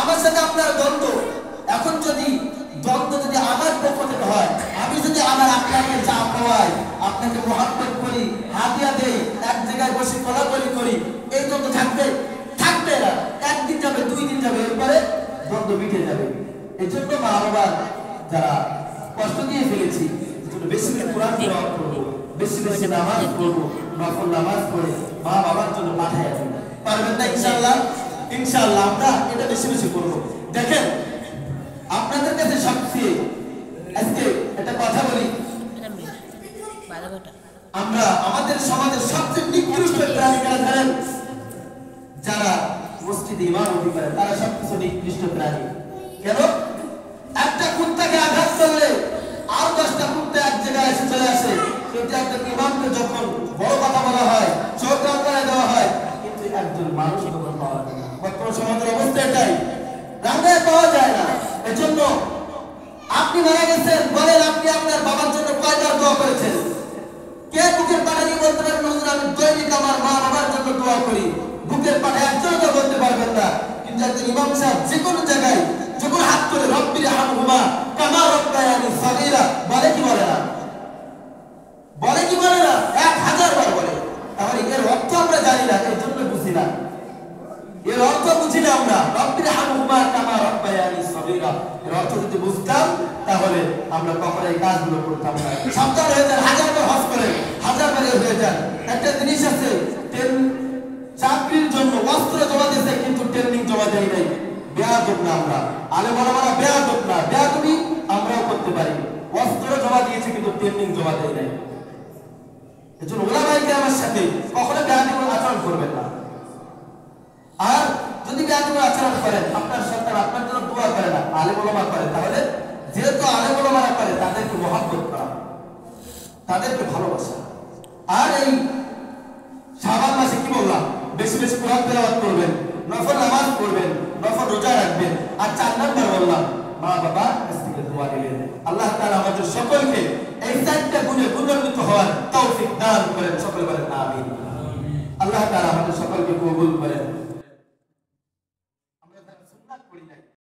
আমার সাথে আপনার দ্বন্দ্ব, এখন যদি দ্বন্দ্ব যদি আমার পক্ষ থেকে হয়, আমি যদি আমার আপনাকে চা খাওয়াই, আপনাকে মহাব্বত করি, হাদিয়া দেই, এক জায়গায় বসে কোলাকুলি করি, এই দ্বন্দ্ব থাকবে? থাকবে না। একদিন যাবে, 2 দিন যাবে, এরপরে দ্বন্দ্ব মিটে যাবে। এই জন্য মা বাবার যারা কষ্ট দিয়ে ফেলেছি, বেশি বেশি কোরআন তেলাওয়াত করবো, বেশি বেশি নামাজ পড়বো, নফল নামাজ পড়ে মা বাবার জন্য পাঠায় দেব। পারবেন না ইনশাআল্লাহ? ইনশাআল্লাহ আমরা এটা বেশি বেশি করব। দেখেন আপনাদের কাছে সবচেয়ে আজকে একটা কথা বলি, আমরা আমাদের সমাজের সবচেয়ে নিকৃষ্ট প্রাণী কারা জানেন? যারা মসজিদে ইমামতি করে, তারা সবচেয়ে নিকৃষ্ট প্রাণী। কেন? একটা কুত্তাকে আঘাত করলে আর 10টা কুত্তা এক জায়গায় এসে চলে আসে, কিন্তু একটা ইমামকে যখন বড় কথা বলা হয়, চোখ রাঙায় দেওয়া হয়, কিন্তু একজন মানুষ তখন পাওয়া যায় না। বর্তমান সমাজের অবস্থা এটাই, রাঙায় পাওয়া যায় না। এজন্য আপনি মারা গেছেন, বলেন আপনি আপনার বাবার জন্য কয়বার দোয়া করেছেন? কে বুকের পাটা নিয়ে বলতে পারেন হুজুর আমি দৈনিক আমার মা বাবার জন্য দোয়া করি? বুকের পাটা একজনও তো বলতে পারবেন না। কিন্তু একজন ইমাম সাহেব যে কোনো জায়গায় যখন হাত করে রব্বির হামহুমা কামা রাব্বায়ানি সগীরা বলে কি বলে না? বলে কি বলে না? 1000 বার বলে। তাহলে এর অর্থ আমরা জানি না, এর জন্য বুঝি না। এর অর্থ বুঝি না আমরা, রব্বির হামহুমা কামা রাব্বায়ানি সগীরা। এর অর্থ যদি বুঝতাম তাহলে আমরা কখনো এই কাজগুলো করতাম না। সাবধান হয়ে যান, 1000 বার হজ করেন, 1000 বার হয়ে যান। একটা জিনিস আছে, চাকরির জন্য অস্ত্র জমা দিয়েছে কিন্তু ট্রেনিং জমা দেয় নাই। বেয়াদব না আমরা, আলেম ওলামারা বেয়াদব না, বেয়াদবি আমরাও করতে পারি। অস্ত্র জমা দিয়েছে কিন্তু ট্রেনিং জমা দেয় নাই। এজন্য ওলামায়ে কেরামের সাথে কখনো বেয়াদবি আচরণ করবেন না। আর যদি বেয়াদবি আচরণ করেন, আপনার সন্তান আপনার জন্য দোয়া করে না, আলেম ওলামা করে, তাহলে যেহেতু আলেম ওলামারা করে তাদেরকে মহব্বত করা, তাদেরকে ভালোবাসা। আর এই শাবান মাসে কি বললাম? বেশি বেশি কোরআন তেলাওয়াত করবেন, নফল নামাজ পড়বেন, নফল রোজা রাখবেন। আর 4 নাম্বার বললাম মা বাবা কাছ থেকে দোয়া নেবেন। আল্লাহ তাআলা আমাদের সকলকে এই 4টা গুণে গুণান্বিত হওয়ার তৌফিক দান করেন। সকলে বলেন আমিন। আল্লাহ তাআলা আমাদের সকলকে কবুল করেন।